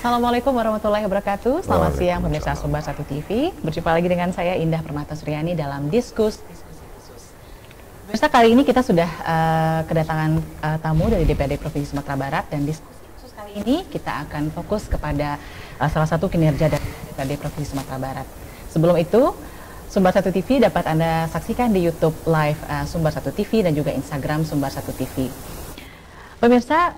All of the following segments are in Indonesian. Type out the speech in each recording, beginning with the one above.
Assalamualaikum warahmatullahi wabarakatuh. Selamat siang pemirsa Sumbar 1 TV. Berjumpa lagi dengan saya Indah Permata Suryani dalam diskusi khusus. Pemirsa, kali ini kita sudah kedatangan tamu dari DPRD Provinsi Sumatera Barat, dan diskusi khusus kali ini kita akan fokus kepada salah satu kinerja dari DPRD Provinsi Sumatera Barat. Sebelum itu, Sumbar 1 TV dapat Anda saksikan di YouTube Live Sumbar 1 TV dan juga Instagram Sumbar 1 TV. Pemirsa,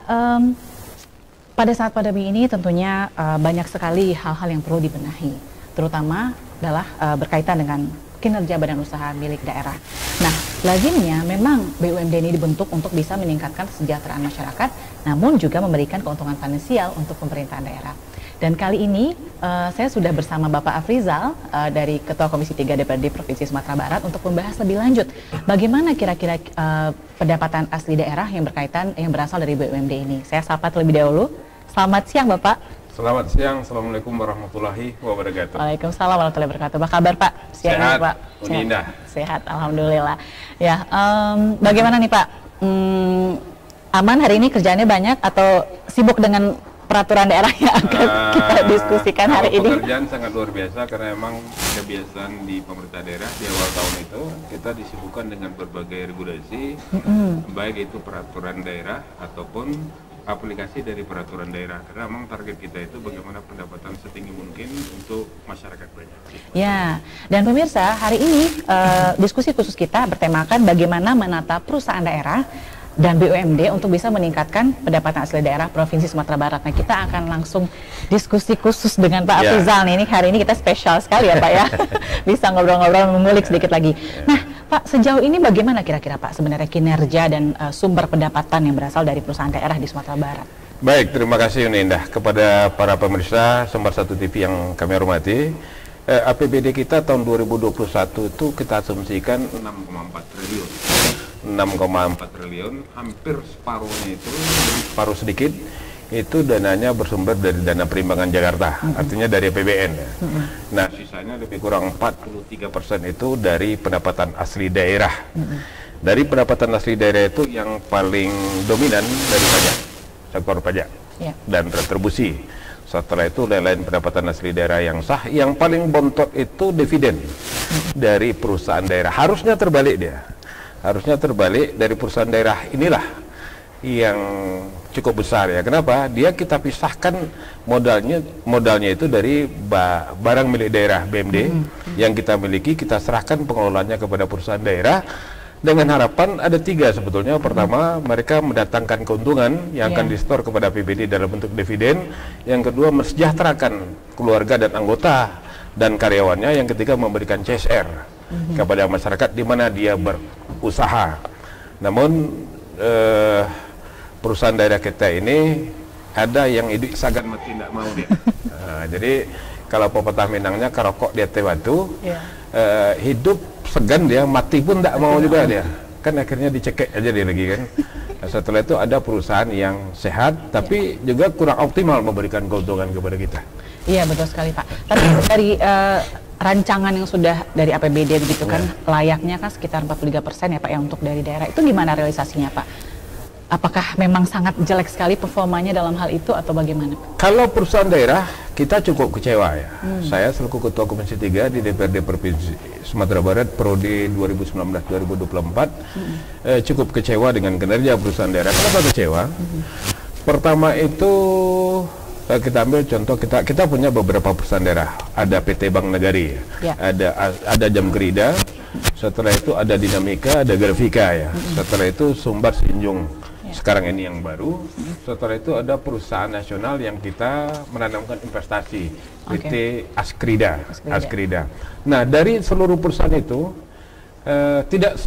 pada saat pandemi ini tentunya banyak sekali hal-hal yang perlu dibenahi, terutama adalah berkaitan dengan kinerja badan usaha milik daerah. Nah, lazimnya memang BUMD ini dibentuk untuk bisa meningkatkan kesejahteraan masyarakat, namun juga memberikan keuntungan finansial untuk pemerintahan daerah. Dan kali ini saya sudah bersama Bapak Afrizal dari Ketua Komisi 3 DPRD Provinsi Sumatera Barat untuk membahas lebih lanjut bagaimana kira-kira pendapatan asli daerah yang berasal dari BUMD ini. Saya sapa terlebih dahulu. Selamat siang Bapak. Selamat siang, Assalamualaikum warahmatullahi wabarakatuh. Waalaikumsalam warahmatullahi wabarakatuh. Apa kabar Pak? Siang sehat, ini, Pak. Indah. Sehat, alhamdulillah. Ya, bagaimana nih Pak? Aman hari ini, kerjaannya banyak atau sibuk dengan peraturan daerah yang akan kita diskusikan hari ini? Pekerjaan sangat luar biasa karena memang kebiasaan di pemerintah daerah di awal tahun itu kita disibukkan dengan berbagai regulasi, baik itu peraturan daerah ataupun aplikasi dari peraturan daerah, karena memang target kita itu bagaimana pendapatan setinggi mungkin untuk masyarakat banyak. Ya, dan pemirsa, hari ini diskusi khusus kita bertemakan bagaimana menata perusahaan daerah dan BUMD untuk bisa meningkatkan pendapatan asli daerah Provinsi Sumatera Barat. Nah, kita akan langsung diskusi khusus dengan Pak Afrizal nih. Ini hari ini kita spesial sekali ya Pak ya, bisa ngobrol-ngobrol, mengulik sedikit lagi. Nah Pak, sejauh ini bagaimana kira-kira Pak sebenarnya kinerja dan sumber pendapatan yang berasal dari perusahaan daerah di Sumatera Barat? Baik, terima kasih Indah. Kepada para pemirsa Sumbar 1 TV yang kami hormati, APBD kita tahun 2021 itu kita asumsikan 6,4 triliun. 6,4 triliun, hampir separuhnya itu, separuh sedikit, itu dananya bersumber dari dana perimbangan Jakarta, artinya dari APBN. Nah, sisanya lebih kurang 43% itu dari pendapatan asli daerah. Dari pendapatan asli daerah itu yang paling dominan dari pajak, sektor pajak dan retribusi. Setelah itu lain-lain pendapatan asli daerah yang sah. Yang paling bontot itu dividen dari perusahaan daerah. Harusnya terbalik dia. Harusnya terbalik, dari perusahaan daerah inilah yang cukup besar ya. Kenapa? Dia kita pisahkan modalnya itu dari barang milik daerah BMD yang kita miliki, kita serahkan pengelolaannya kepada perusahaan daerah dengan harapan ada 3 sebetulnya. Pertama, mereka mendatangkan keuntungan yang akan disetor kepada APBD dalam bentuk dividen. Yang kedua, mensejahterakan keluarga dan anggota dan karyawannya. Yang ketiga, memberikan CSR kepada masyarakat di mana dia berusaha. Namun perusahaan daerah kita ini ada yang hidup sagan mati tidak mau dia. Jadi kalau pepatah Minangnya karokok dia tewatu, hidup segan dia, mati pun tidak mau juga dia. Kan akhirnya dicekek aja dia lagi kan. Nah, setelah itu ada perusahaan yang sehat tapi juga kurang optimal memberikan keuntungan kepada kita. Iya, betul sekali Pak. Tapi dari rancangan yang sudah dari APBD begitu kan, layaknya kan sekitar 43% ya Pak yang untuk dari daerah. Itu gimana realisasinya Pak? Apakah memang sangat jelek sekali performanya dalam hal itu atau bagaimana? Kalau perusahaan daerah kita cukup kecewa ya. Saya selaku Ketua Komisi 3 di DPRD Provinsi Sumatera Barat periode 2019-2024 cukup kecewa dengan kinerja perusahaan daerah. Kenapa kecewa? Pertama itu kita ambil contoh, kita punya beberapa perusahaan daerah. Ada PT Bank Nagari, ada Jamkrida, setelah itu ada Dinamika, ada Grafika ya. Setelah itu Sumbar Sinjung, sekarang ini yang baru. Setelah itu ada perusahaan nasional yang kita menanamkan investasi, PT Askrida. Nah, dari seluruh perusahaan itu tidak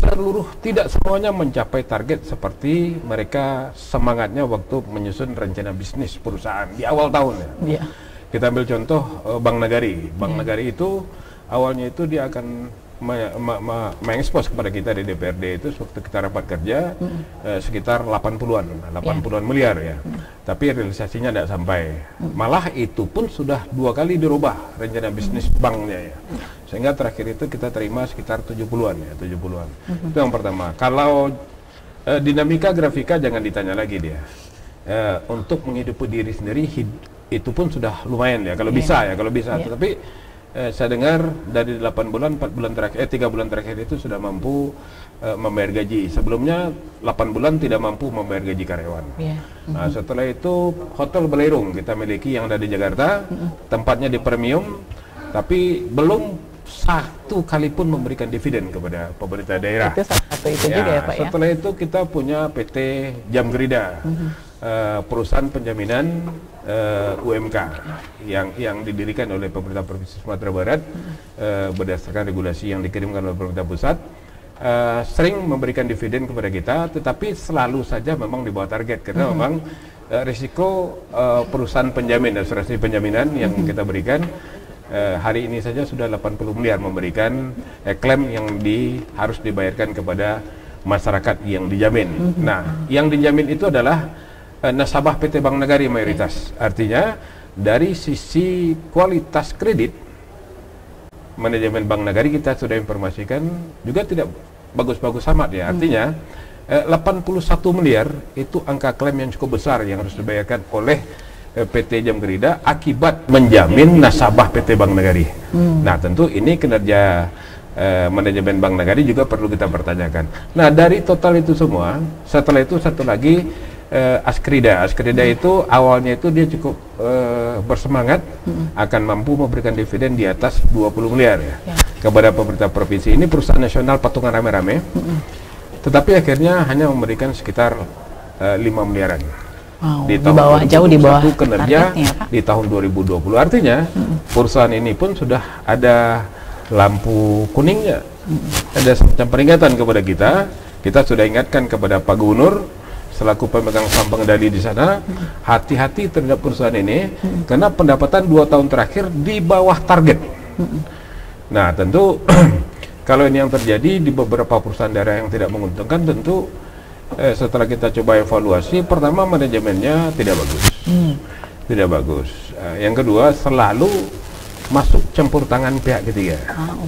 semuanya mencapai target seperti mereka semangatnya waktu menyusun rencana bisnis perusahaan di awal tahun ya. Kita ambil contoh Bank Nagari. Bank Nagari itu awalnya itu dia akan mengekspos kepada kita di DPRD itu waktu kita rapat kerja sekitar 80-an miliar ya. Tapi realisasinya tidak sampai. Malah itu pun sudah 2 kali dirubah rencana bisnis banknya ya. Sehingga terakhir itu kita terima sekitar 70-an ya, 70-an. Itu yang pertama. Kalau Dinamika Grafika jangan ditanya lagi dia. Untuk menghidupi diri sendiri itu pun sudah lumayan ya kalau bisa ya, kalau bisa. Tetapi saya dengar dari 8 bulan, 4 bulan terakhir, 3 bulan terakhir itu sudah mampu membayar gaji. Sebelumnya 8 bulan tidak mampu membayar gaji karyawan. Nah, setelah itu Hotel Belerung kita miliki yang ada di Jakarta, tempatnya di premium, tapi belum satu kali pun memberikan dividen kepada pemerintah daerah. Itu salah satu itu juga ya Pak ya. Setelah itu kita punya PT Jam Gerida, perusahaan penjaminan UMK yang didirikan oleh pemerintah Provinsi Sumatera Barat berdasarkan regulasi yang dikirimkan oleh pemerintah pusat. Sering memberikan dividen kepada kita, tetapi selalu saja memang di bawah target karena memang risiko perusahaan penjamin, asuransi penjaminan yang kita berikan hari ini saja sudah 80 miliar memberikan klaim yang harus dibayarkan kepada masyarakat yang dijamin. Nah, yang dijamin itu adalah nasabah PT Bank Nagari mayoritas. Artinya dari sisi kualitas kredit, manajemen Bank Nagari kita sudah informasikan juga tidak bagus-bagus amat ya. Artinya 81 miliar itu angka klaim yang cukup besar yang harus dibayarkan oleh PT Jam Gerida akibat menjamin nasabah PT Bank Nagari. Nah, tentu ini kinerja manajemen Bank Nagari juga perlu kita pertanyakan. Nah, dari total itu semua, setelah itu satu lagi Askrida. Askrida itu awalnya itu dia cukup bersemangat akan mampu memberikan dividen di atas 20 miliar ya, kepada pemerintah provinsi. Ini perusahaan nasional patungan rame-rame, tetapi akhirnya hanya memberikan sekitar 5 miliaran. Di tahun jauh di bawah kinerja di tahun 2020. Artinya perusahaan ini pun sudah ada lampu kuningnya, ada semacam peringatan kepada kita. Kita sudah ingatkan kepada Pak Gubernur selaku pemegang saham pengendali di sana, hati-hati terhadap perusahaan ini karena pendapatan 2 tahun terakhir di bawah target. Nah, tentu kalau ini yang terjadi di beberapa perusahaan daerah yang tidak menguntungkan, tentu setelah kita coba evaluasi, pertama manajemennya tidak bagus, tidak bagus. Yang kedua selalu masuk campur tangan pihak ketiga,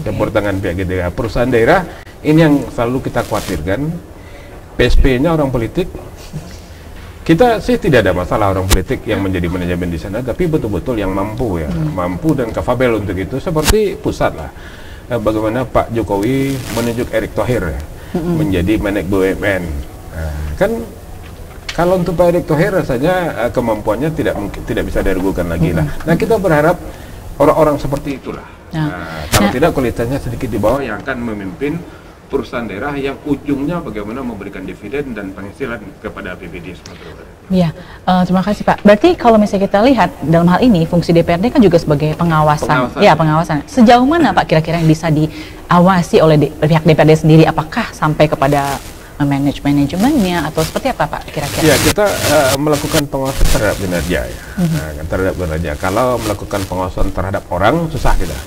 campur tangan pihak ketiga. Perusahaan daerah ini yang selalu kita khawatirkan. PSP-nya orang politik. Kita sih tidak ada masalah orang politik yang menjadi manajemen di sana, tapi betul-betul yang mampu ya, mampu dan kapabel untuk itu, seperti pusat lah. Bagaimana Pak Jokowi menunjuk Erick Thohir menjadi Menek BUMN. Kan kalau untuk Pak Erick Thohir rasanya kemampuannya tidak bisa diragukan lagi lah. Nah, kita berharap orang-orang seperti itulah. Kalau tidak kualitasnya sedikit di bawah yang akan memimpin perusahaan daerah yang ujungnya bagaimana memberikan dividen dan penghasilan kepada APBD Sumatera Barat. Iya, terima kasih Pak. Berarti kalau misalnya kita lihat dalam hal ini fungsi DPRD kan juga sebagai pengawasan. Ya, pengawasan. Sejauh mana Pak kira-kira yang bisa diawasi oleh pihak DPRD sendiri? Apakah sampai kepada manajemennya atau seperti apa Pak kira-kira? Ya, kita melakukan pengawasan terhadap kinerja ya. Terhadap kinerja. Kalau melakukan pengawasan terhadap orang susah kita.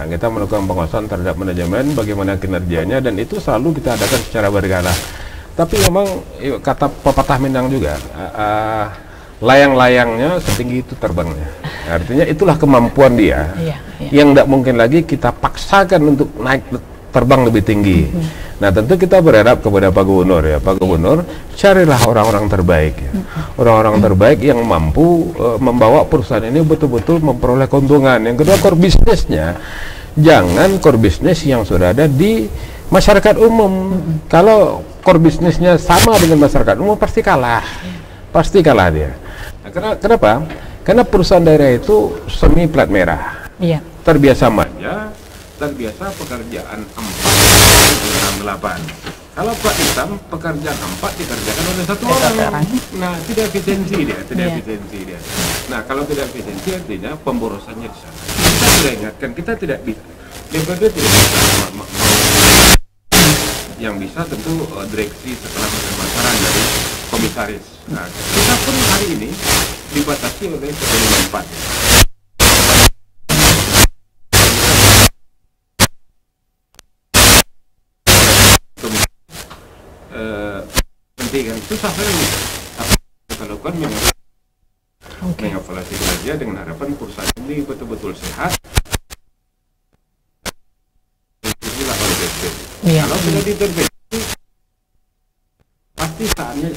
Kita melakukan pengawasan terhadap manajemen, bagaimana kinerjanya, dan itu selalu kita adakan secara berkala. Tapi memang kata pepatah Minang juga, layang-layangnya setinggi itu terbangnya. Artinya itulah kemampuan dia, yang tidak mungkin lagi kita paksakan untuk naik terbang lebih tinggi. Nah, tentu kita berharap kepada Pak Gubernur ya, Pak Gubernur, carilah orang-orang terbaik ya. Orang-orang terbaik yang mampu membawa perusahaan ini betul-betul memperoleh keuntungan. Yang kedua, core bisnisnya jangan core bisnis yang sudah ada di masyarakat umum. Kalau core bisnisnya sama dengan masyarakat umum, pasti kalah. Pasti kalah dia. Nah, kenapa? Karena perusahaan daerah itu semi plat merah. Terbiasa manja, terbiasa pekerjaan 4-8. Kalau plat hitam, pekerjaan 4 dikerjakan oleh satu orang. Nah, tidak efisiensi dia, efisiensi dia. Nah, kalau tidak efisiensi artinya pemborosannya di sana. Kita sudah ingatkan, kita tidak bisa. DPRD tidak bisa yang bisa tentu direksi setelah menerima saran dari komisaris. Nah, kita pun hari ini dibatasi oleh ketentuan 4. Kan susah sekali. Apa kita lakukan memang mengevaluasi kinerja dengan harapan perusahaan ini betul-betul sehat. Inilah oleh DPRD. Kalau tidak diintervensi, pasti saatnya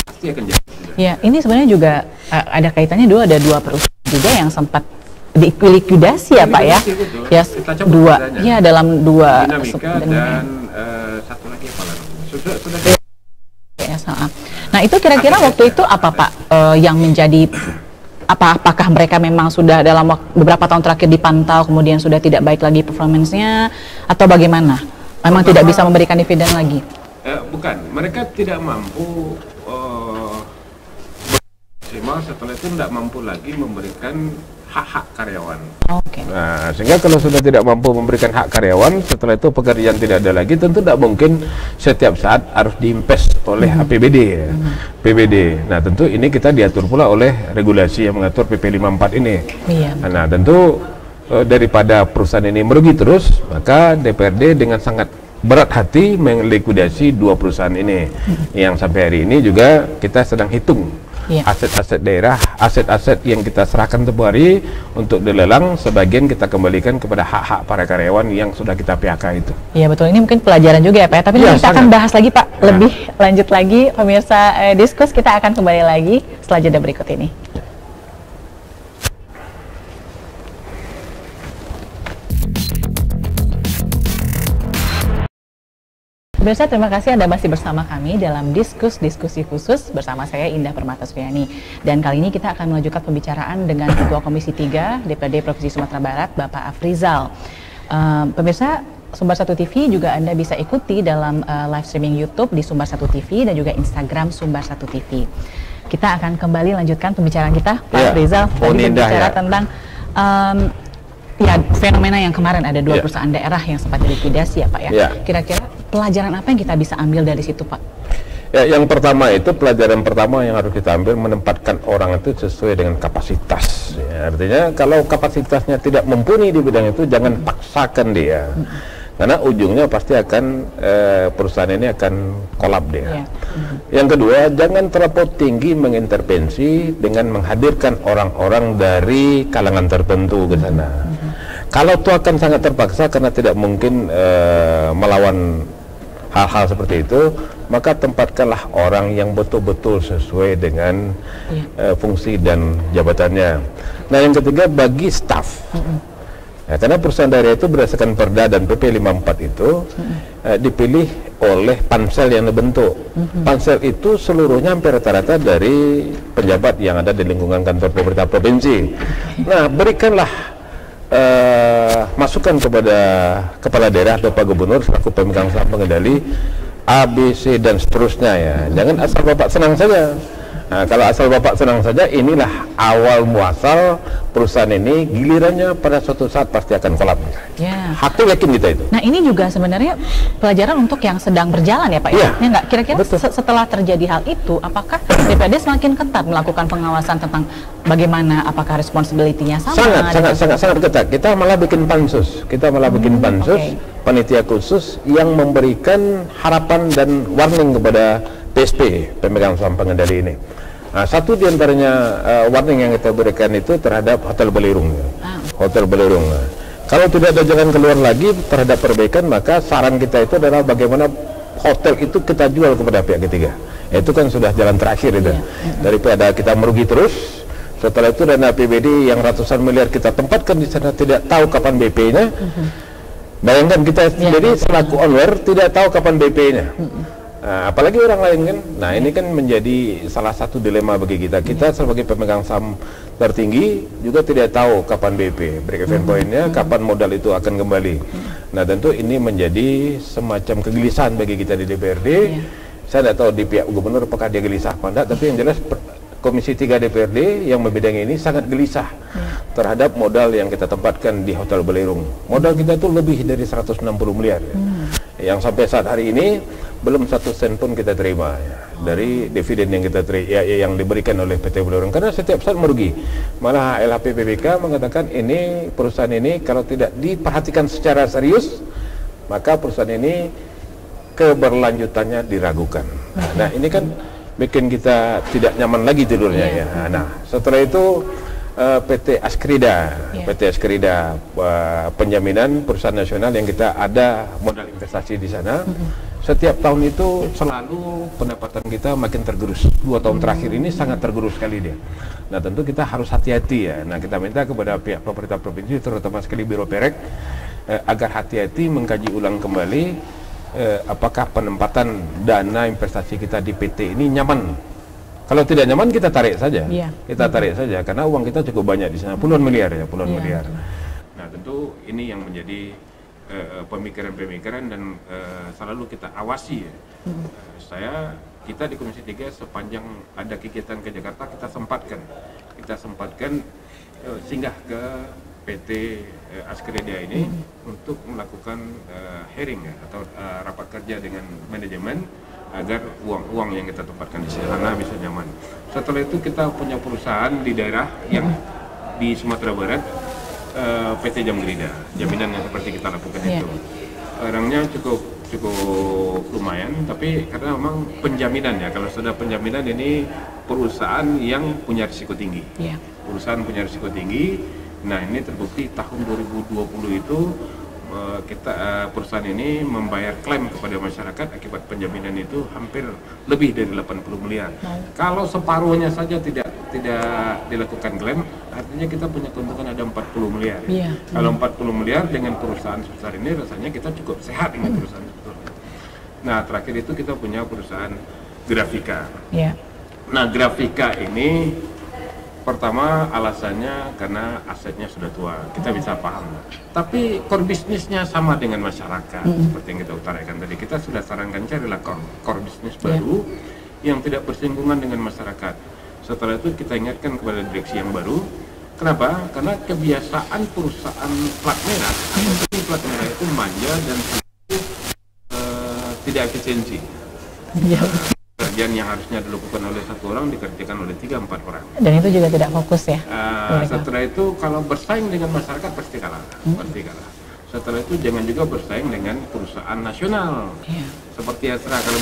pasti akan jadi. Ya, ini sebenarnya juga ada kaitannya ada dua perusahaan juga yang sempat dilikuidasi ya Pak ya. Betul. Ya Kita coba dua, bedanya. ya dalam dua Dinamika dan satu lagi apa lagi? Sudah. Ya, nah itu kira-kira waktu itu apa Pak yang menjadi apakah mereka memang sudah dalam beberapa tahun terakhir dipantau kemudian sudah tidak baik lagi performance-nya atau bagaimana? Memang tidak bisa memberikan dividen lagi? Bukan, mereka tidak mampu setelah itu tidak mampu lagi memberikan hak-hak karyawan. Oke. Nah, sehingga kalau sudah tidak mampu memberikan hak karyawan, setelah itu pekerjaan tidak ada lagi, tentu tidak mungkin setiap saat harus diimpes oleh APBD, PBD. Nah, tentu ini kita diatur pula oleh regulasi yang mengatur PP 54 ini. Iya. Nah, tentu daripada perusahaan ini merugi terus, maka DPRD dengan sangat berat hati melikuidasi dua perusahaan ini. Yang sampai hari ini juga kita sedang hitung. Aset-aset daerah, aset-aset yang kita serahkan tempoh hari untuk dilelang, sebagian kita kembalikan kepada hak-hak para karyawan yang sudah kita PHK itu. Iya betul, ini mungkin pelajaran juga ya Pak, tapi nanti kita akan bahas lagi Pak, lebih lanjut lagi pemirsa Diskus, kita akan kembali lagi setelah jeda berikut ini. Pemirsa, terima kasih Anda masih bersama kami dalam diskusi khusus bersama saya Indah Permatasriani. Dan kali ini kita akan melanjutkan pembicaraan dengan Ketua Komisi 3 DPRD Provinsi Sumatera Barat, Bapak Afrizal. Pemirsa, Sumber 1 TV juga Anda bisa ikuti dalam live streaming YouTube di Sumber 1 TV dan juga Instagram Sumber 1 TV. Kita akan kembali lanjutkan pembicaraan kita, Pak Afrizal. Tadi berbicara tentang fenomena yang kemarin ada dua perusahaan daerah yang sempat dilikuidasi ya Pak ya. Kira-kira pelajaran apa yang kita bisa ambil dari situ Pak? Ya, yang pertama itu pelajaran pertama yang harus kita ambil, menempatkan orang itu sesuai dengan kapasitas. Ya, artinya kalau kapasitasnya tidak mumpuni di bidang itu, jangan paksakan dia. Karena ujungnya pasti akan perusahaan ini akan kolab dia. Yang kedua, jangan terlalu tinggi mengintervensi dengan menghadirkan orang-orang dari kalangan tertentu ke sana. Kalau itu akan sangat terpaksa karena tidak mungkin melawan hal-hal seperti itu, maka tempatkanlah orang yang betul-betul sesuai dengan fungsi dan jabatannya. Nah, yang ketiga, bagi staf. Ya, karena perusahaan daerah itu berdasarkan Perda dan PP 54 itu dipilih oleh pansel yang dibentuk. Pansel itu seluruhnya hampir rata-rata dari pejabat yang ada di lingkungan kantor pemerintah provinsi. Nah, berikanlah masukan kepada kepala daerah atau Pak Gubernur selaku pemegang saham pengendali A, B, C dan seterusnya ya. Jangan asal Bapak senang saja. Nah, kalau asal Bapak senang saja, inilah awal muasal perusahaan ini, gilirannya pada suatu saat pasti akan kolap. Hati yakin kita itu. Nah, ini juga sebenarnya pelajaran untuk yang sedang berjalan ya Pak ya? Ya nggak? Kira-kira setelah terjadi hal itu, apakah DPRD semakin ketat melakukan pengawasan tentang bagaimana, apakah responsibility-nya sama? Sangat ketat. Kita malah bikin pansus. Panitia khusus yang memberikan harapan dan warning kepada PSP, pemegang saham pengendali ini. Nah, satu diantaranya warning yang kita berikan itu terhadap Hotel Belirung. Hotel Belirung. Kalau tidak ada jalan keluar lagi terhadap perbaikan, maka saran kita itu adalah bagaimana hotel itu kita jual kepada pihak ketiga. Itu kan sudah jalan terakhir itu. Daripada kita merugi terus, setelah itu dana APBD yang ratusan miliar kita tempatkan di sana tidak tahu kapan BP-nya. Bayangkan kita sendiri selaku owner tidak tahu kapan BP-nya. Apalagi orang lain kan. Nah, ini kan menjadi salah satu dilema bagi kita. Kita sebagai pemegang saham tertinggi juga tidak tahu kapan BP, break even point-nya, kapan modal itu akan kembali. Nah, tentu ini menjadi semacam kegelisahan bagi kita di DPRD. Saya tidak tahu di pihak gubernur apakah dia gelisah apa enggak, tapi yang jelas Komisi 3 DPRD yang membidangi ini sangat gelisah terhadap modal yang kita tempatkan di Hotel Belirung. Modal kita itu lebih dari 160 miliar. Yang sampai saat hari ini belum 1 sen pun kita terima dari dividen yang kita yang diberikan oleh PT Belirung, karena setiap saat merugi. Malah LHP PBK mengatakan ini perusahaan ini kalau tidak diperhatikan secara serius, maka perusahaan ini keberlanjutannya diragukan. Nah, ini kan bikin kita tidak nyaman lagi tidurnya ya. Nah, setelah itu PT Askrida, penjaminan perusahaan nasional yang kita ada modal investasi di sana, setiap tahun itu selalu pendapatan kita makin tergerus. 2 tahun terakhir ini sangat tergerus sekali dia. Nah tentu kita harus hati-hati ya. Nah kita minta kepada pihak pemerintah provinsi, terutama sekali Biro Perek, agar hati-hati mengkaji ulang kembali apakah penempatan dana investasi kita di PT ini nyaman. Kalau tidak nyaman kita tarik saja, kita tarik saja karena uang kita cukup banyak di sana, puluhan miliar ya, puluhan miliar. Nah tentu ini yang menjadi pemikiran-pemikiran dan selalu kita awasi ya. Kita di Komisi 3 sepanjang ada kegiatan ke Jakarta kita sempatkan singgah ke PT Askrida ini untuk melakukan hearing ya, atau rapat kerja dengan manajemen agar uang-uang yang kita tempatkan di sana bisa nyaman. Setelah itu kita punya perusahaan di daerah yang di Sumatera Barat, PT Jamgrida, jaminan yang seperti kita lakukan itu. Orangnya cukup lumayan, tapi karena memang penjaminan ya, kalau sudah penjaminan ini perusahaan yang punya risiko tinggi. Perusahaan punya risiko tinggi. Nah ini terbukti tahun 2020 itu perusahaan ini membayar klaim kepada masyarakat akibat penjaminan itu hampir lebih dari 80 miliar. Kalau separuhnya saja tidak dilakukan klaim, artinya kita punya keuntungan ada 40 miliar. Kalau 40 miliar dengan perusahaan sebesar ini, rasanya kita cukup sehat dengan perusahaan sebetulnya. Nah terakhir itu kita punya perusahaan Grafika. Nah Grafika ini pertama alasannya karena asetnya sudah tua, kita bisa paham. Tapi core bisnisnya sama dengan masyarakat, seperti yang kita utarakan tadi. Kita sudah sarankan carilah core bisnis baru yang tidak bersinggungan dengan masyarakat. Setelah itu kita ingatkan kepada direksi yang baru. Kenapa? Karena kebiasaan perusahaan plat merah, plat merah itu manja dan tidak efisiensi. Pekerjaan yang harusnya dilakukan oleh 1 orang dikerjakan oleh 3-4 orang. Dan itu juga tidak fokus ya? Setelah itu kalau bersaing dengan masyarakat pasti kalah. Setelah itu jangan juga bersaing dengan perusahaan nasional. Seperti Astra. Kalau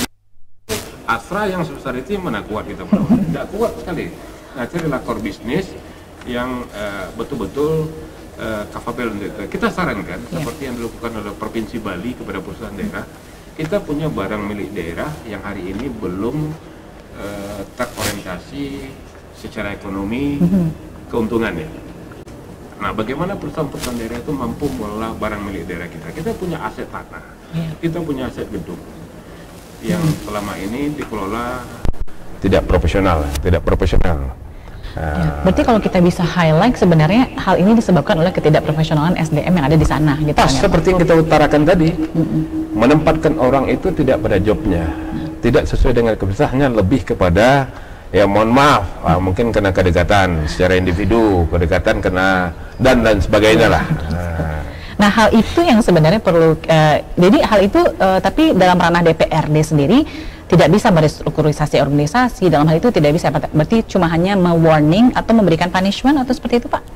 Astra yang sebesar itu mana kuat kita melawan? Tidak kuat sekali. Nah carilah core bisnis yang betul-betul capable untuk itu. Kita sarankan seperti yang dilakukan oleh Provinsi Bali kepada perusahaan daerah. Kita punya barang milik daerah yang hari ini belum terorientasi secara ekonomi keuntungannya. Nah, bagaimana perusahaan-perusahaan daerah itu mampu mengelola barang milik daerah kita? Kita punya aset tanah, kita punya aset gedung yang selama ini dikelola tidak profesional. Berarti kalau kita bisa highlight sebenarnya hal ini disebabkan oleh ketidakprofesionalan SDM yang ada di sana gitu. Seperti yang kita utarakan tadi, menempatkan orang itu tidak pada jobnya, tidak sesuai dengan kebiasaannya, lebih kepada ya mohon maaf, mungkin kena kedekatan secara individu, kedekatan kena dan sebagainya lah. Nah hal itu yang sebenarnya perlu, jadi hal itu tapi dalam ranah DPRD sendiri tidak bisa merestrukturisasi organisasi, dalam hal itu tidak bisa, berarti cuma hanya me-warning atau memberikan punishment atau seperti itu Pak?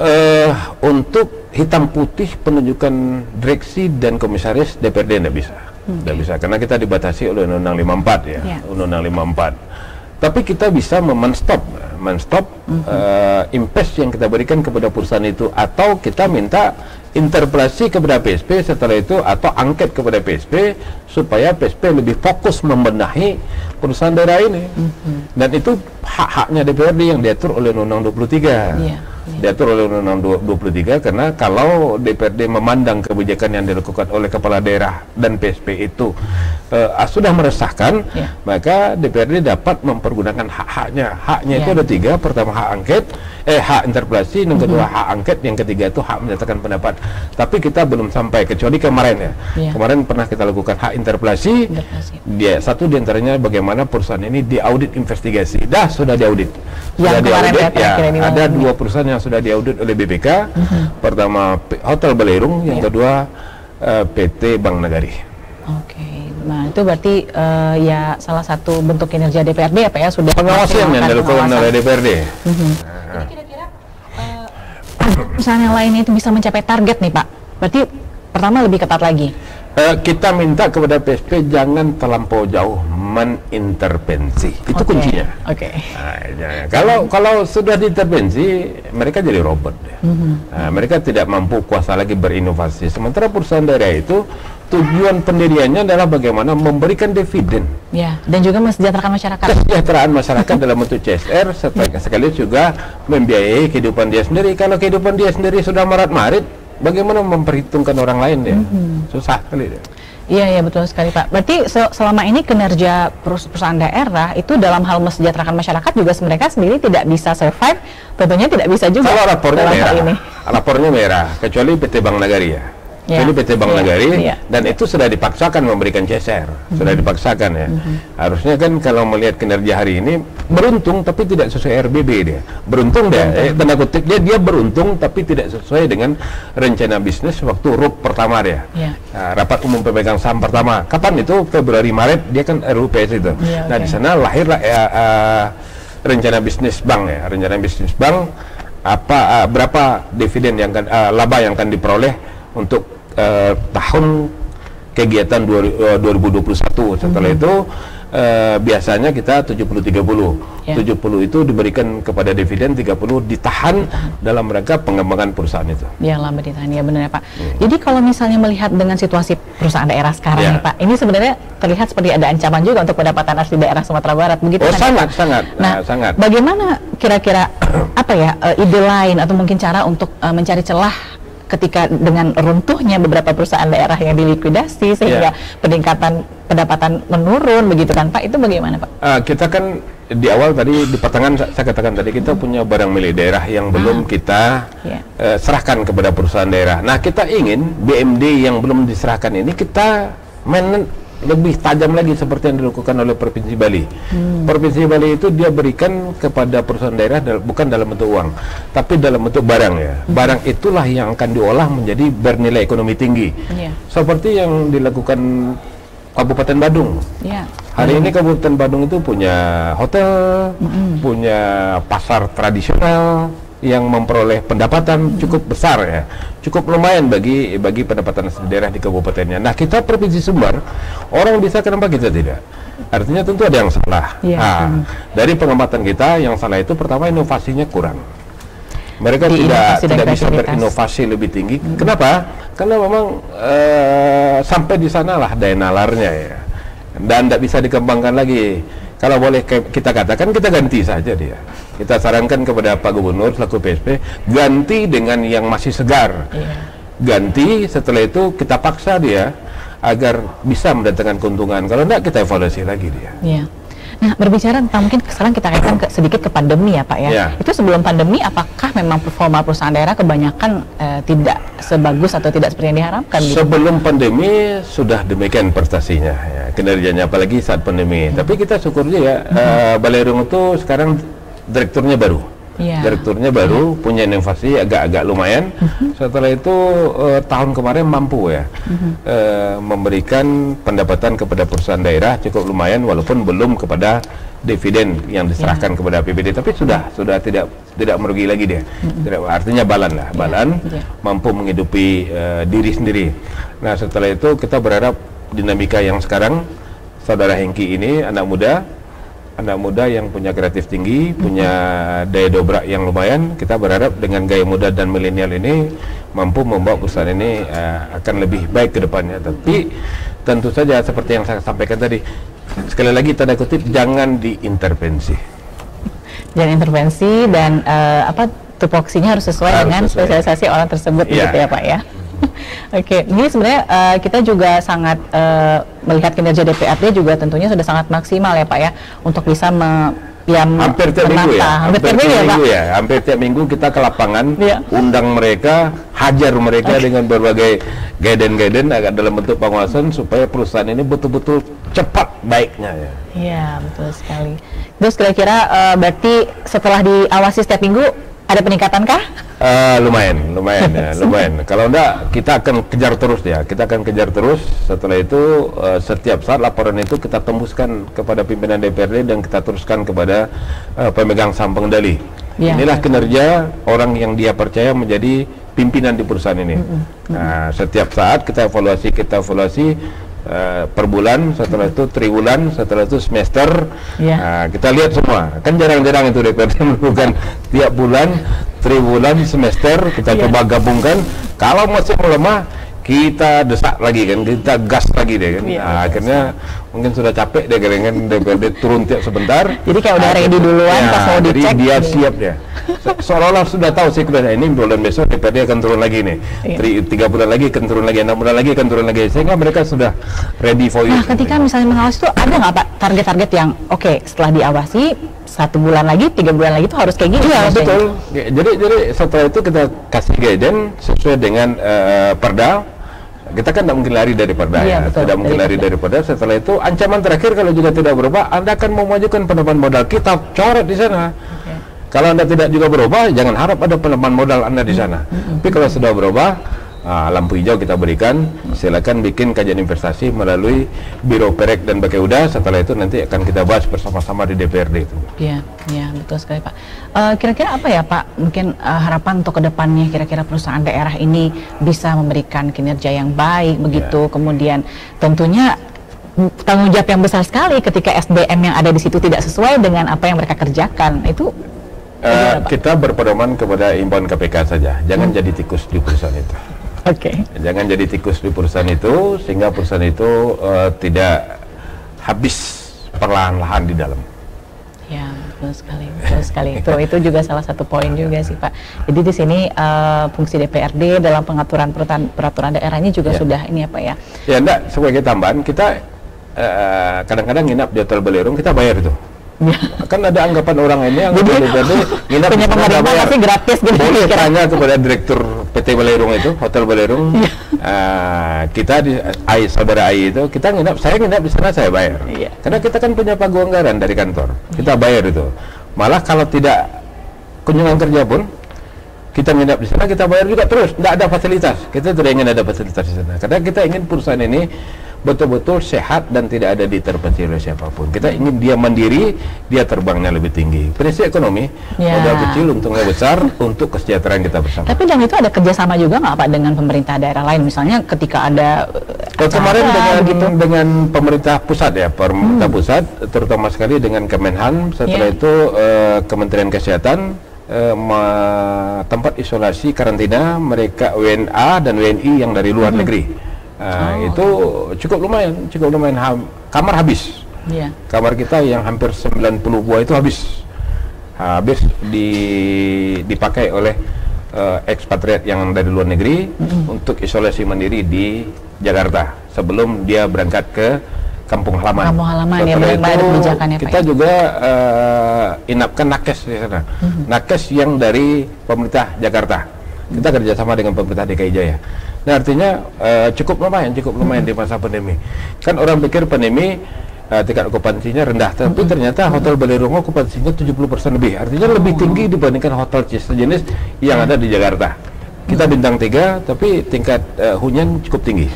Untuk hitam putih penunjukan direksi dan komisaris DPRD tidak bisa. Tidak bisa, karena kita dibatasi oleh Undang-Undang 54 ya, Undang-Undang 54. Tapi kita bisa men-stop invest yang kita berikan kepada perusahaan itu, atau kita minta interpelasi kepada PSP setelah itu, atau angket kepada PSP supaya PSP lebih fokus membenahi perusahaan daerah ini. Dan itu hak-haknya DPRD yang diatur oleh Undang-Undang 23. Diatur oleh Undang-Undang 23, karena kalau DPRD memandang kebijakan yang dilakukan oleh kepala daerah dan PSP itu sudah meresahkan, maka DPRD dapat mempergunakan hak-haknya. Haknya itu ada 3. Pertama hak angket, hak interpelasi, yang kedua hak angket, yang ketiga itu hak menyatakan pendapat. Tapi kita belum sampai, kecuali kemarin kemarin pernah kita lakukan hak interpelasi. Satu diantaranya bagaimana perusahaan ini diaudit investigasi. Sudah diaudit. Sudah diaudit ada 2 perusahaan yang sudah diaudit oleh BPK. Pertama Hotel Belerung, yang kedua PT Bank Nagari. Nah itu berarti ya salah satu bentuk kinerja DPRD apa ya, sudah pengawasan yang dilakukan oleh DPRD. Jadi kira-kira perusahaan yang lainnya itu bisa mencapai target nih Pak, berarti pertama lebih ketat lagi. Kita minta kepada PSP jangan terlampau jauh menintervensi, itu kuncinya. Kalau sudah diintervensi, mereka jadi robot. Mereka tidak mampu kuasa lagi berinovasi. Sementara perusahaan daerah itu tujuan pendiriannya adalah bagaimana memberikan dividen. Ya, dan juga mensejahterakan masyarakat. Kesejahteraan masyarakat dalam bentuk CSR, sekaligus juga membiayai kehidupan dia sendiri. Kalau kehidupan dia sendiri sudah marat-marit, bagaimana memperhitungkan orang lain dia? Susah kali dia. Iya, iya betul sekali Pak. Berarti selama ini kinerja perusahaan daerah itu dalam hal mensejahterakan masyarakat juga mereka sendiri tidak bisa survive, tentunya tidak bisa juga. Kalau rapornya dalam merah, hal ini. Rapornya merah, kecuali PT Bank Nagari ya. Jadi PT Bank Nagari, dan itu sudah dipaksakan memberikan CSR, sudah dipaksakan ya. Harusnya kan kalau melihat kinerja hari ini beruntung tapi tidak sesuai RBB dia. Beruntung deh, tanda kutip dia beruntung tapi tidak sesuai dengan rencana bisnis waktu RUP pertama dia. Nah, rapat umum pemegang saham pertama. Kapan itu? Februari Maret dia kan RUPS itu. Nah di sana lahirlah rencana bisnis bank ya. Rencana bisnis bank berapa dividen yang laba yang akan diperoleh untuk tahun kegiatan 2021. Setelah itu biasanya kita 70-30. 70 itu diberikan kepada dividen, 30 ditahan dalam rangka pengembangan perusahaan itu. Ya, laba ditahan, ya benar ya Pak. Jadi kalau misalnya melihat dengan situasi perusahaan daerah sekarang nih Pak, ini sebenarnya terlihat seperti ada ancaman juga untuk pendapatan asli daerah Sumatera Barat, begitu kan? Sangat. Nah, bagaimana kira-kira ide lain atau mungkin cara untuk mencari celah ketika dengan runtuhnya beberapa perusahaan daerah yang dilikuidasi sehingga peningkatan pendapatan menurun, begitu kan Pak? Itu bagaimana Pak? Kita kan di awal tadi di pertengahan saya katakan tadi kita punya barang milik daerah yang belum kita serahkan kepada perusahaan daerah. Nah kita ingin BMD yang belum diserahkan ini kita lebih tajam lagi seperti yang dilakukan oleh Provinsi Bali. Provinsi Bali itu dia berikan kepada perusahaan daerah bukan dalam bentuk uang, tapi dalam bentuk barang ya. Barang itulah yang akan diolah menjadi bernilai ekonomi tinggi. Seperti yang dilakukan Kabupaten Badung. Hari ini Kabupaten Badung itu punya hotel, punya pasar tradisional yang memperoleh pendapatan cukup besar ya, cukup lumayan bagi pendapatan daerah di kabupatennya. Nah kita Provinsi Sumbar, orang bisa, kenapa kita tidak? Artinya tentu ada yang salah. Dari pengamatan kita yang salah itu pertama inovasinya kurang. Mereka tidak bisa berinovasi lebih tinggi. Kenapa? Karena memang sampai di sanalah daya nalarnya ya, dan tidak bisa dikembangkan lagi. Kalau boleh kita katakan, kita ganti saja dia. Kita sarankan kepada Pak Gubernur selaku PSP, ganti dengan yang masih segar. Ganti, setelah itu kita paksa dia agar bisa mendatangkan keuntungan. Kalau tidak, kita evaluasi lagi dia. Nah, berbicara tentang mungkin sekarang kita kaitkan sedikit ke pandemi ya Pak ya. Itu sebelum pandemi, apakah memang performa perusahaan daerah kebanyakan tidak sebagus atau tidak seperti yang diharapkan? Sebelum pandemi sudah demikian prestasinya, ya, kinerjanya, apalagi saat pandemi. Tapi kita syukur ya, Balerung itu sekarang direkturnya baru. Direkturnya baru, punya inovasi agak-agak lumayan. Setelah itu tahun kemarin mampu ya memberikan pendapatan kepada perusahaan daerah cukup lumayan, walaupun belum kepada dividen yang diserahkan kepada APBD, tapi sudah tidak merugi lagi dia. Artinya balan mampu menghidupi diri sendiri. Nah setelah itu kita berharap dinamika yang sekarang saudara Hengki ini anak muda yang punya kreatif tinggi, punya daya dobrak yang lumayan. Kita berharap dengan gaya muda dan milenial ini mampu membawa perusahaan ini akan lebih baik ke depannya. Tapi tentu saja seperti yang saya sampaikan tadi, sekali lagi tanda kutip, jangan diintervensi. Jangan intervensi, dan tupoksinya harus sesuai dengan spesialisasi orang tersebut, gitu ya Pak ya. Oke, ini sebenarnya kita juga sangat melihat kinerja DPRD juga tentunya sudah sangat maksimal ya Pak ya, untuk bisa hampir tiap minggu ya, hampir tiap minggu kita ke lapangan, undang mereka, hajar mereka dengan berbagai guidance agak dalam bentuk pengawasan supaya perusahaan ini betul-betul cepat baiknya ya. Iya, betul sekali. Terus kira-kira berarti setelah diawasi setiap minggu ada peningkatan kah? Lumayan ya, lumayan. Kalau enggak, kita akan kejar terus ya. Kita akan kejar terus. Setelah itu, setiap saat laporan itu kita tembuskan kepada pimpinan DPRD dan kita teruskan kepada pemegang saham pengendali. Inilah kinerja orang yang dia percaya menjadi pimpinan di perusahaan ini. Nah, setiap saat kita evaluasi per bulan, setelah itu triwulan, setelah itu semester. Nah, kita lihat semua. Kan jarang-jarang itu DPRD melakukan tiap bulan, triwulan, semester. Kita coba gabungkan. Kalau masih melemah, kita desak lagi kan, kita gas lagi deh kan. Iya, Nah, akhirnya mungkin sudah capek deh kan DPRD turun tiap sebentar. Jadi kayak udah ready duluan pas mau jadi dicek. dia siap dia. Seolah-olah sudah tahu siklusnya, ini bulan besok DPRD akan turun lagi nih. Iya. 3 bulan lagi akan turun lagi, 6 bulan lagi akan turun lagi. Sehingga mereka sudah ready for Nah, it. ketika misalnya mengawasi itu ada nggak Pak target-target yang oke, setelah diawasi 1 bulan lagi, 3 bulan lagi itu harus kayak gini? Iya, harusnya? betul. Jadi setelah itu kita kasih guidance sesuai dengan Perda. Kita kan tidak mungkin lari dari Perda, Iya, ya. betul, Tidak mungkin lari dari Perda. Setelah itu ancaman terakhir kalau juga tidak berubah, Anda akan memajukan penambahan modal. Kita coret di sana. Oke. Kalau Anda tidak juga berubah, jangan harap ada penambahan modal Anda di sana. Tapi kalau sudah berubah, lampu hijau kita berikan. Silakan bikin kajian investasi melalui Biro Perek dan Bakeuda. Setelah itu nanti akan kita bahas bersama-sama di DPRD itu. Iya, iya betul sekali Pak. Kira-kira apa ya Pak, mungkin harapan untuk kedepannya kira-kira perusahaan daerah ini bisa memberikan kinerja yang baik begitu, kemudian tentunya tanggung jawab yang besar sekali ketika SDM yang ada di situ tidak sesuai dengan apa yang mereka kerjakan itu. Kita berpedoman kepada imbauan KPK saja, jangan jadi tikus di perusahaan itu. Oke. Jangan jadi tikus di perusahaan itu sehingga perusahaan itu tidak habis perlahan-lahan di dalam. Ya, betul sekali, betul sekali. Itu juga salah satu poin juga sih Pak. Jadi di sini fungsi DPRD dalam pengaturan peraturan daerah ini juga sudah ini apa ya? Ya enggak, sebagai tambahan kita kadang-kadang nginap di Hotel Belerung, kita bayar itu. Kan ada anggapan orang ini yang DPRD nginap punya pemerintah pasti gratis gitu. Boleh tanya kepada direktur PT Belerung itu, Hotel Belerung. Kita di saudara Ai itu, kita nginap, saya nginap di sana saya bayar. Karena kita kan punya pagu anggaran dari kantor, kita bayar itu. Malah kalau tidak kunjungan kerja pun kita nginap di sana, kita bayar juga terus. Tidak ada fasilitas, kita tidak ingin ada fasilitas di sana. Karena kita ingin perusahaan ini betul-betul sehat dan tidak ada diintervensi oleh siapapun. Kita ingin dia mandiri, dia terbangnya lebih tinggi. Prinsip ekonomi, modal kecil, untungnya besar untuk kesejahteraan kita bersama. Tapi dan itu ada kerjasama juga nggak Pak dengan pemerintah daerah lain? Misalnya ketika ada kemarin dengan pemerintah pusat ya, pemerintah pusat, terutama sekali dengan Kemenhan. Setelah itu Kementerian Kesehatan tempat isolasi karantina mereka WNA dan WNI yang dari luar negeri. Itu cukup lumayan kamar habis. Kamar kita yang hampir 90 buah itu habis dipakai oleh ekspatriat yang dari luar negeri untuk isolasi mandiri di Jakarta sebelum dia berangkat ke kampung halaman. Ya, benar kebijakannya kita Pak. juga inapkan nakes di sana. Nakes yang dari pemerintah Jakarta. Kita kerjasama dengan pemerintah DKI Jaya. Nah, artinya cukup lumayan di masa pandemi. Kan orang pikir pandemi tingkat okupansinya rendah, tapi ternyata Hotel Belerung okupansinya 70% lebih. Artinya lebih tinggi dibandingkan hotel sejenis yang ada di Jakarta. Kita bintang 3, tapi tingkat hunian cukup tinggi.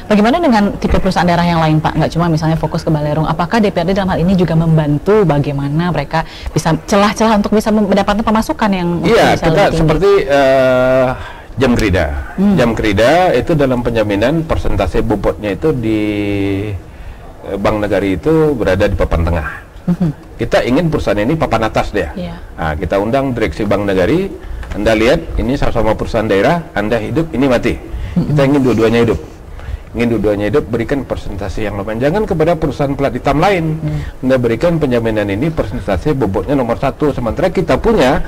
Bagaimana dengan tipe perusahaan daerah yang lain Pak? Nggak cuma misalnya fokus ke Belerung. Apakah DPRD dalam hal ini juga membantu bagaimana mereka bisa celah-celah untuk bisa mendapatkan pemasukan yang iya, bisa kita lebih tinggi? seperti jam kerida. Jam kerida itu dalam penjaminan persentase bobotnya itu di Bank Nagari itu berada di papan tengah. Kita ingin perusahaan ini papan atas dia. Nah, kita undang direksi Bank Nagari. Anda lihat ini sama-sama perusahaan daerah. Anda hidup, ini mati. Kita ingin dua-duanya hidup. Berikan persentase yang lumayan. Jangan kepada perusahaan plat hitam lain. Anda berikan penjaminan ini persentase bobotnya nomor 1. Sementara kita punya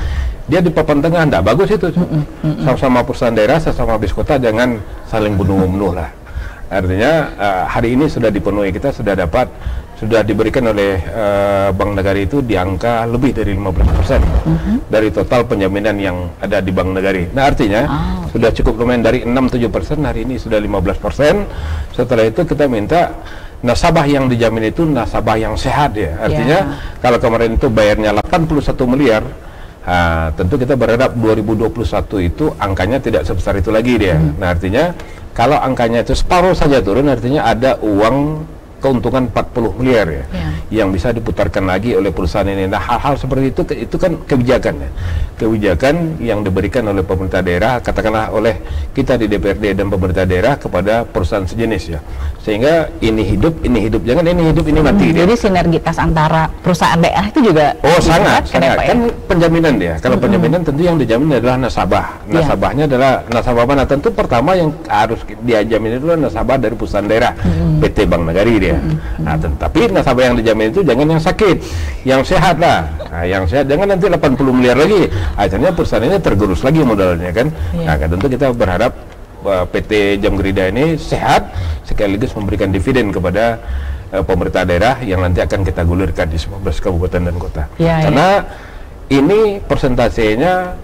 dia di papan tengah. Tidak bagus itu. Sama-sama perusahaan daerah, sama bis kota, jangan saling bunuh-bunuh lah. Artinya hari ini sudah dipenuhi, kita sudah diberikan oleh Bank Nagari itu di angka lebih dari 15% dari total penjaminan yang ada di Bank Nagari. Nah, artinya sudah cukup lumayan, dari 6-7%, hari ini sudah 15%. Setelah itu kita minta nasabah yang dijamin itu nasabah yang sehat ya. Artinya kalau kemarin itu bayarnya 81 miliar, tentu kita berharap 2021 itu angkanya tidak sebesar itu lagi dia. Nah, artinya kalau angkanya itu separuh saja turun, artinya ada uang keuntungan 40 miliar ya, yang bisa diputarkan lagi oleh perusahaan ini. Nah, hal-hal seperti itu kan kebijakan ya. Kebijakan yang diberikan oleh pemerintah daerah, katakanlah oleh kita di DPRD dan pemerintah daerah kepada perusahaan sejenis ya. sehingga ini hidup, jangan ini hidup, ini mati. Jadi sinergitas antara perusahaan daerah itu juga sangat kan penjaminan dia. Kalau penjaminan tentu yang dijamin adalah nasabah. Nasabahnya adalah nasabah mana? Tentu pertama yang harus dijamin itu adalah nasabah dari perusahaan daerah, PT Bank Nagari dia. Nah, tapi nasabah yang dijamin itu jangan yang sakit, yang sehat lah. Nah, yang sehat jangan nanti 80 miliar lagi. Akhirnya perusahaan ini tergerus lagi modalnya kan. Nah, tentu kita berharap PT Jam Gerida ini sehat sekaligus memberikan dividen kepada pemerintah daerah yang nanti akan kita gulirkan di 19 kabupaten dan kota. Karena ini persentasenya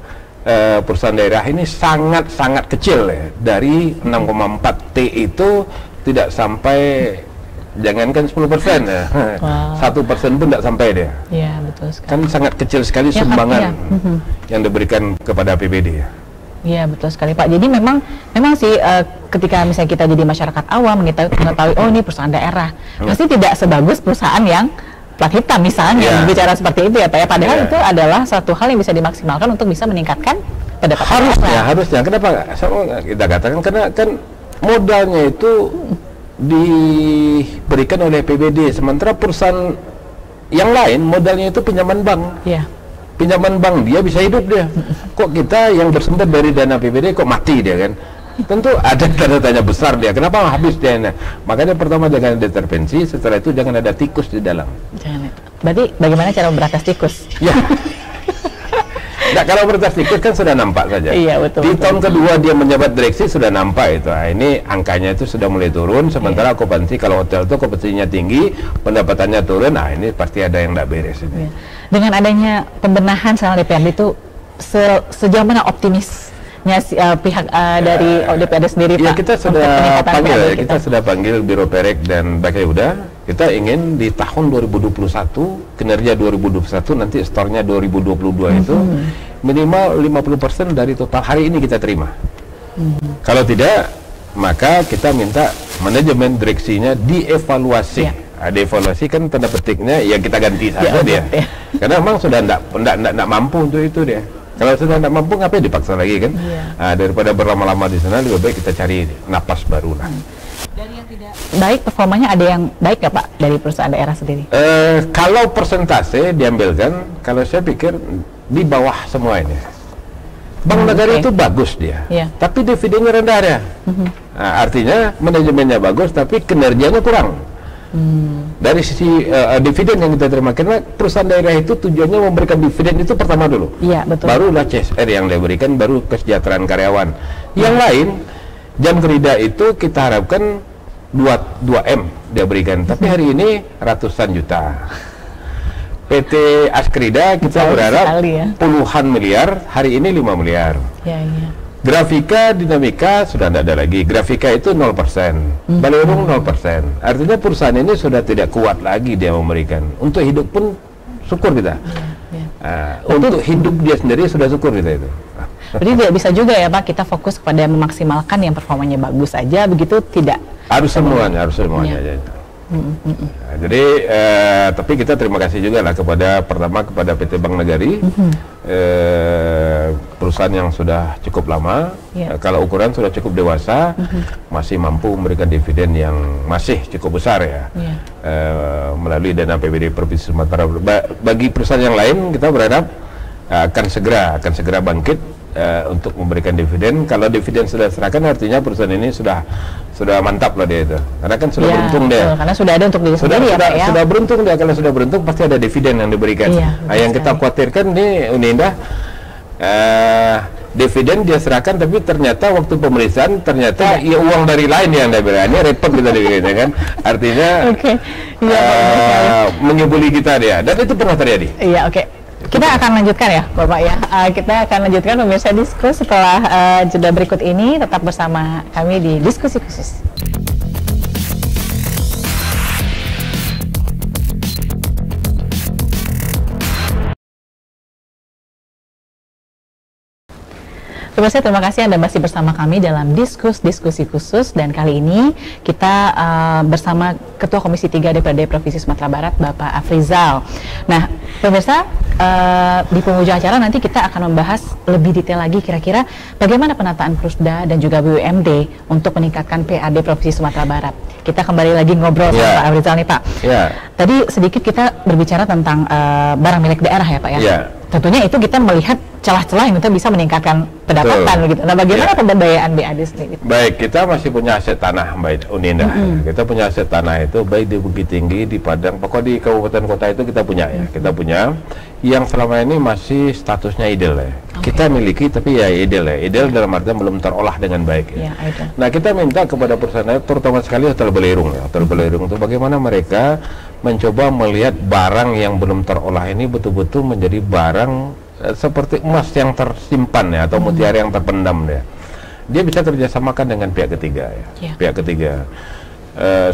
perusahaan daerah ini sangat kecil ya. Dari 6,4 T itu tidak sampai, jangankan 10% ya. 1% pun tidak sampai dia. Iya, betul sekali. Kan sangat kecil sekali sumbangan yang diberikan kepada APBD ya. Iya, betul sekali Pak. Jadi memang sih ketika misalnya kita jadi masyarakat awam mengetahui oh ini perusahaan daerah, pasti tidak sebagus perusahaan yang plat hitam misalnya, bicara seperti itu ya Pak ya. Padahal itu adalah satu hal yang bisa dimaksimalkan untuk bisa meningkatkan pendapatan. Harusnya. Kenapa kita katakan? Karena kan modalnya itu diberikan oleh APBD, sementara perusahaan yang lain modalnya itu pinjaman bank. Pinjaman bank dia bisa hidup dia. Kok kita yang bersumber dari dana APBD kok mati dia kan? Tentu ada tanda tanya besar dia. Kenapa habis dia? Nah, makanya pertama jangan ada intervensi, setelah itu jangan ada tikus di dalam. Berarti bagaimana cara memberantas tikus? Ya. Nah, kalau memberantas tikus kan sudah nampak saja. Iya, betul. Di tahun kedua dia menjabat direksi sudah nampak itu. Nah, ini angkanya itu sudah mulai turun. Sementara okupansi, kalau hotel itu okupansinya tinggi, pendapatannya turun. Nah, ini pasti ada yang tidak beres ini. Dengan adanya pembenahan soal DPRD itu sejauh mana optimisnya pihak dari DPRD sendiri Pak? Kita sudah panggil Biro Perek dan Bakayuda. Kita ingin di tahun 2021, kinerja 2021 nanti stornya 2022 itu minimal 50% dari total hari ini kita terima. Kalau tidak, maka kita minta manajemen direksinya dievaluasi. Dievaluasi kan tanda petiknya ya kita ganti saja dia. Karena memang sudah tidak mampu untuk itu dia. Kalau sudah tidak mampu ngapain dipaksa lagi kan? Daripada berlama-lama di sana lebih baik kita cari napas baru lah. Dari yang tidak baik performanya ada yang baik nggak Pak dari perusahaan daerah sendiri? Kalau persentase diambilkan, kalau saya pikir di bawah semua ini. Bank Nagari itu bagus dia, tapi dividennya rendah ya. Artinya manajemennya bagus, tapi kinerjanya kurang. Dari sisi dividen yang kita terima, karena perusahaan daerah itu tujuannya memberikan dividen itu pertama dulu, betul. Barulah CSR yang diberikan, baru kesejahteraan karyawan. Yang lain, Jam Gerida itu kita harapkan 2M dia berikan, tapi hari ini ratusan juta. PT Askrida kita berharap puluhan miliar, hari ini 5 miliar. Grafika, Dinamika sudah tidak ada lagi. Grafika itu 0%, Balerung 0%. Artinya perusahaan ini sudah tidak kuat lagi dia memberikan. Untuk hidup pun syukur kita. Untuk hidup dia sendiri sudah syukur kita itu. Jadi tidak bisa juga ya Pak, kita fokus kepada memaksimalkan yang performanya bagus aja, begitu tidak? Harus semuanya aja. Jadi tapi kita terima kasih juga lah pertama kepada PT Bank Nagari, perusahaan yang sudah cukup lama, kalau ukuran sudah cukup dewasa, masih mampu memberikan dividen yang masih cukup besar ya, melalui dana APBD Provinsi Sumatera. Bagi perusahaan yang lain kita berharap akan segera bangkit untuk memberikan dividen. Kalau dividen sudah serahkan, artinya perusahaan ini sudah mantap lah dia itu, karena kan sudah beruntung dia. Karena sudah ada untuk diri sendiri sudah beruntung dia. Kalau sudah beruntung pasti ada dividen yang diberikan. Yang kita khawatirkan nih Uni Indah, dividen dia serahkan, tapi ternyata waktu pemeriksaan ternyata uang dari lain yang dia ini repot kita diberikan kan. Artinya menyebuli kita dia, dan itu pernah terjadi. Kita akan lanjutkan ya Bapak ya, kita akan lanjutkan pemirsa Diskus setelah jeda berikut ini. Tetap bersama kami di Diskusi Khusus. Pemirsa, terima kasih Anda masih bersama kami dalam Diskusi Khusus, dan kali ini kita bersama Ketua Komisi 3 DPRD Provinsi Sumatera Barat, Bapak Afrizal. Nah, pemirsa, di penghujung acara nanti kita akan membahas lebih detail lagi kira-kira bagaimana penataan Prusda dan juga BUMD untuk meningkatkan PAD Provinsi Sumatera Barat. Kita kembali lagi ngobrol sama Pak Afrizal nih Pak. Tadi sedikit kita berbicara tentang barang milik daerah ya Pak ya. Tentunya itu kita melihat celah-celah yang kita bisa meningkatkan pendapatan begitu. Nah, bagaimana pemberdayaan BAD sendiri? Baik, kita masih punya aset tanah, Mbak Uninda. Kita punya aset tanah itu baik di Bukit Tinggi, di Padang, pokok di kabupaten kota itu kita punya ya. Kita punya yang selama ini masih statusnya idle ya. Kita miliki tapi ya idle ya. Idle dalam artian belum terolah dengan baik ya. Nah, kita minta kepada perusahaan terutama sekali Hotel Belerung ya. Hotel Belerung itu bagaimana mereka mencoba melihat barang yang belum terolah ini betul-betul menjadi barang seperti emas yang tersimpan ya, atau mutiara yang terpendam ya. Dia bisa kerjasamakan dengan pihak ketiga ya. Pihak ketiga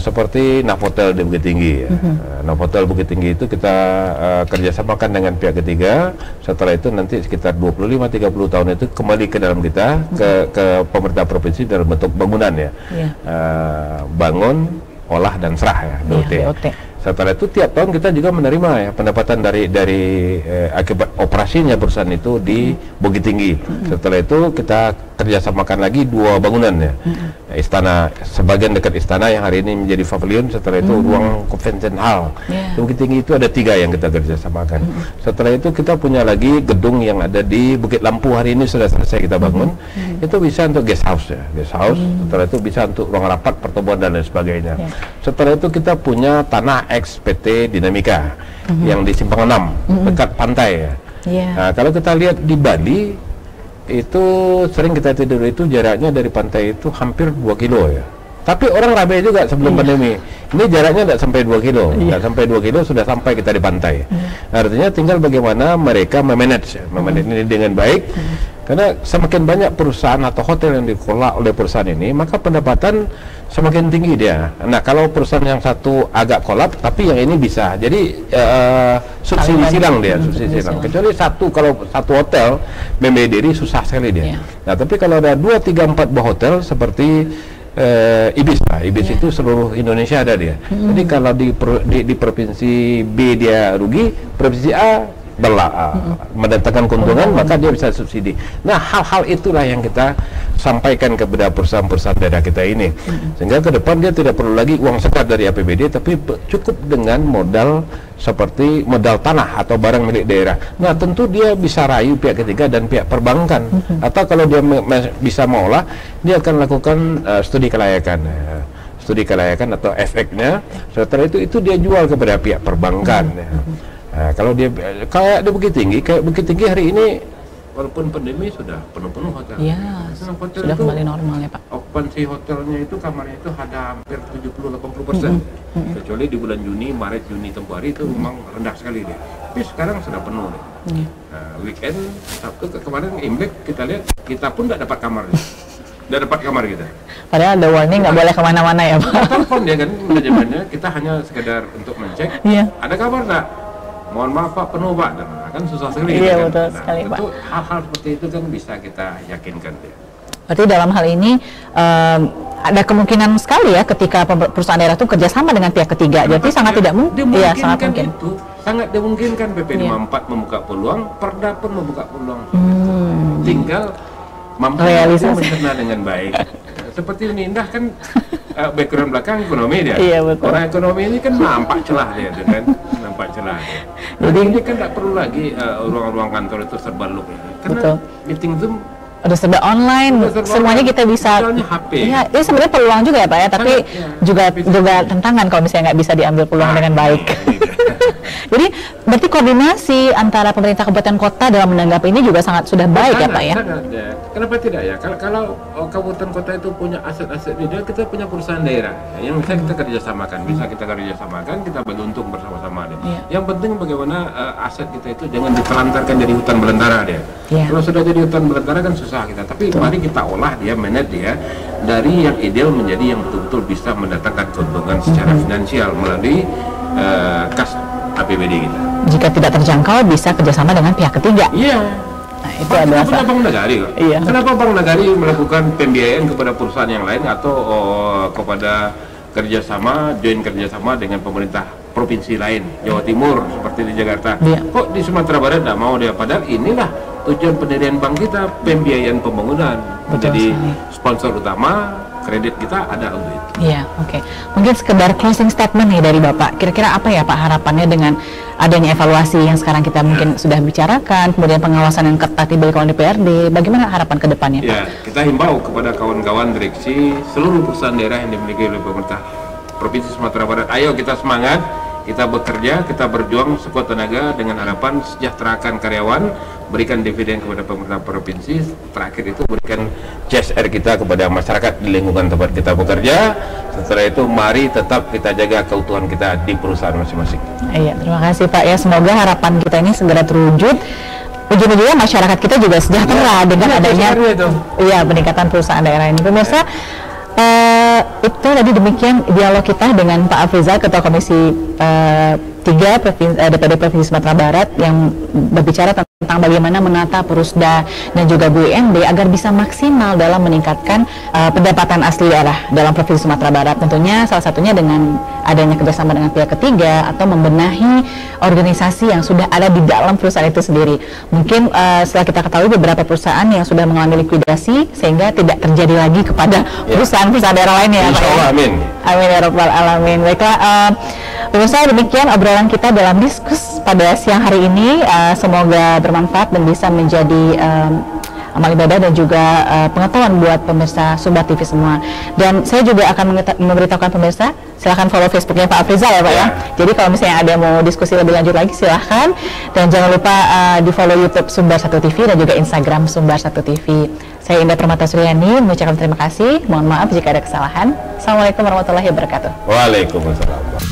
seperti Novotel di Bukit Tinggi ya. Novotel Bukit Tinggi itu kita kerjasamakan dengan pihak ketiga. Setelah itu nanti sekitar 25-30 tahun itu kembali ke dalam kita, ke pemerintah provinsi dalam bentuk bangunan ya. Bangun, olah dan serah ya, BOT. Setelah itu tiap tahun kita juga menerima ya pendapatan dari akibat operasinya perusahaan itu di Bukit Tinggi. Setelah itu kita kerjasamakan lagi 2 bangunan ya. Istana, sebagian dekat istana yang hari ini menjadi pavilion. Setelah itu ruang convention hall. Di Bukit Tinggi itu ada 3 yang kita kerjasamakan. Setelah itu kita punya lagi gedung yang ada di Bukit Lampu, hari ini sudah selesai kita bangun. Itu bisa untuk guest house ya, guest house. Setelah itu bisa untuk ruang rapat, pertemuan dan lain sebagainya. Setelah itu kita punya tanah XPT Dinamika yang di Simpang 6 dekat pantai ya. Nah, kalau kita lihat di Bali itu sering kita tidur itu jaraknya dari pantai itu hampir 2 kilo ya. Tapi orang ramai juga sebelum pandemi. Ini jaraknya tidak sampai 2 kilo. Tidak sampai 2 kilo sudah sampai kita di pantai. Artinya tinggal bagaimana mereka memanage ini dengan baik. Karena semakin banyak perusahaan atau hotel yang dikelola oleh perusahaan ini, maka pendapatan semakin tinggi dia. Nah, kalau perusahaan yang satu agak kolap, tapi yang ini bisa. Jadi subsidi silang dia, subsidi silang. Kecuali kalau satu hotel membiayai diri susah sekali dia. Nah, tapi kalau ada 2, 3, 4 buah hotel seperti Ibis lah, Ibis itu seluruh Indonesia ada dia. Jadi kalau di provinsi B dia rugi, provinsi A mendatangkan keuntungan, maka dia bisa subsidi. Nah, hal-hal itulah yang kita sampaikan kepada perusahaan-perusahaan daerah kita ini, sehingga ke depan dia tidak perlu lagi uang sekat dari APBD, tapi cukup dengan modal seperti modal tanah atau barang milik daerah. Nah, tentu dia bisa rayu pihak ketiga dan pihak perbankan, atau kalau dia bisa mengolah, dia akan lakukan studi kelayakan. Studi kelayakan atau efeknya. Setelah itu dia jual kepada pihak perbankan. Nah, kalau dia kayak di Bukit Tinggi hari ini walaupun pandemi sudah penuh-penuh hotel. Hotel sudah kembali normal ya Pak. Okupansi hotelnya itu kamarnya itu ada hampir 70-80%. Kecuali di bulan Juni, Maret, Juni tempoh hari itu memang rendah sekali dia. Tapi sekarang sudah penuh nih. Nah, weekend Sabtu kemarin Imlek kita lihat kita pun tidak dapat kamar. Tidak dapat kamar kita. Padahal ada warning nggak boleh kemana-mana ya Pak. Telepon dia kan manajemennya, kita hanya sekedar untuk mencek. Ada kabar nggak? Mohon maaf Pak, penuh Pak, dan kan susah sekali. Betul sekali Pak. Tentu hal-hal seperti itu kan bisa kita yakinkan ya. Berarti dalam hal ini ada kemungkinan sekali ya ketika perusahaan daerah itu kerjasama dengan pihak ketiga. Jadi sangat tidak mungkin. Iya, sangat mungkin. Itu sangat dimungkinkan. PP 54 membuka peluang, Perda pun membuka peluang. Tinggal mampu mencerna dengan baik. Seperti Unindah kan background belakang ekonomi dia. Orang ekonomi ini kan nampak celah dia, kan? Nampak celah. Jadi ini kan tidak perlu lagi ruang-ruang kantor itu serba look ya. Karena meeting Zoom udah serba online, semuanya kita bisa. Ya, ini sebenarnya peluang juga ya Pak ya, tapi juga tantangan kalau misalnya nggak bisa diambil peluang dengan baik. Jadi berarti koordinasi antara pemerintah kabupaten kota dalam menanggapi ini juga sudah baik ya Pak ya? Sangat ya. Kenapa tidak ya? Kalau kabupaten kota itu punya aset-aset dia, kita punya perusahaan daerah yang bisa kita kerjasamakan, kita bagi untung bersama-sama deh. Yang penting bagaimana aset kita itu jangan ditelantarkan jadi hutan belantara dia. Kalau sudah jadi hutan belantara kan susah kita. Tapi mari kita olah dia, manage dia dari yang ideal menjadi yang betul-betul bisa mendatangkan keuntungan secara finansial melalui kas APBD kita. Jika tidak terjangkau bisa kerjasama dengan pihak ketiga. Nah, itu adalah punya Bank Nagari kok. Kenapa Bank Nagari melakukan pembiayaan kepada perusahaan yang lain atau kepada joint kerjasama dengan pemerintah provinsi lain, Jawa Timur seperti di Jakarta. Iya. Kok di Sumatera Barat tidak mau dia? Padahal inilah tujuan pendirian bank kita, pembiayaan pembangunan. Menjadi sponsor utama, kredit kita ada untuk itu. Iya, oke. Mungkin sekedar closing statement nih dari Bapak. Kira-kira apa ya Pak harapannya dengan adanya evaluasi yang sekarang kita mungkin sudah bicarakan, kemudian pengawasan yang ketat dilakukan oleh DPRD, bagaimana harapan ke depannya Pak? Ya, kita himbau kepada kawan-kawan direksi seluruh perusahaan daerah yang dimiliki oleh pemerintah Provinsi Sumatera Barat. Ayo kita semangat, kita bekerja, kita berjuang sekuat tenaga dengan harapan sejahterakan karyawan, berikan dividen kepada pemerintah provinsi, terakhir itu berikan CSR kita kepada masyarakat di lingkungan tempat kita bekerja. Setelah itu mari tetap kita jaga keutuhan kita di perusahaan masing-masing. Iya, terima kasih Pak ya. Semoga harapan kita ini segera terwujud. Ujung-ujungnya masyarakat kita juga sejahtera dengan adanya peningkatan perusahaan daerah ini. Pemirsa, itu tadi demikian dialog kita dengan Pak Afrizal, Ketua Komisi 3 DPD Provinsi Sumatera Barat, yang berbicara tentang bagaimana menata Perusda dan juga BUMD agar bisa maksimal dalam meningkatkan pendapatan asli daerah dalam Provinsi Sumatera Barat. Tentunya salah satunya dengan adanya kerjasama dengan pihak ketiga atau membenahi organisasi yang sudah ada di dalam perusahaan itu sendiri. Mungkin setelah kita ketahui beberapa perusahaan yang sudah mengalami likuidasi sehingga tidak terjadi lagi kepada perusahaan-perusahaan daerah lainnya. Insyaallah, amin. Amin ya rabbal alamin. Baiklah, pemirsa, demikian obrolan kita dalam diskus pada siang hari ini. Semoga bermanfaat dan bisa menjadi amal ibadah dan juga pengetahuan buat pemirsa Sumbar TV semua. Dan saya juga akan memberitahukan pemirsa, silahkan follow Facebooknya Pak Afrizal ya Pak ya. Jadi kalau misalnya ada yang mau diskusi lebih lanjut lagi silahkan. Dan jangan lupa di follow YouTube Sumbar 1 TV dan juga Instagram Sumbar 1 TV. Saya Indah Permata Suryani mengucapkan terima kasih. Mohon maaf jika ada kesalahan. Assalamualaikum warahmatullahi wabarakatuh. Waalaikumsalam.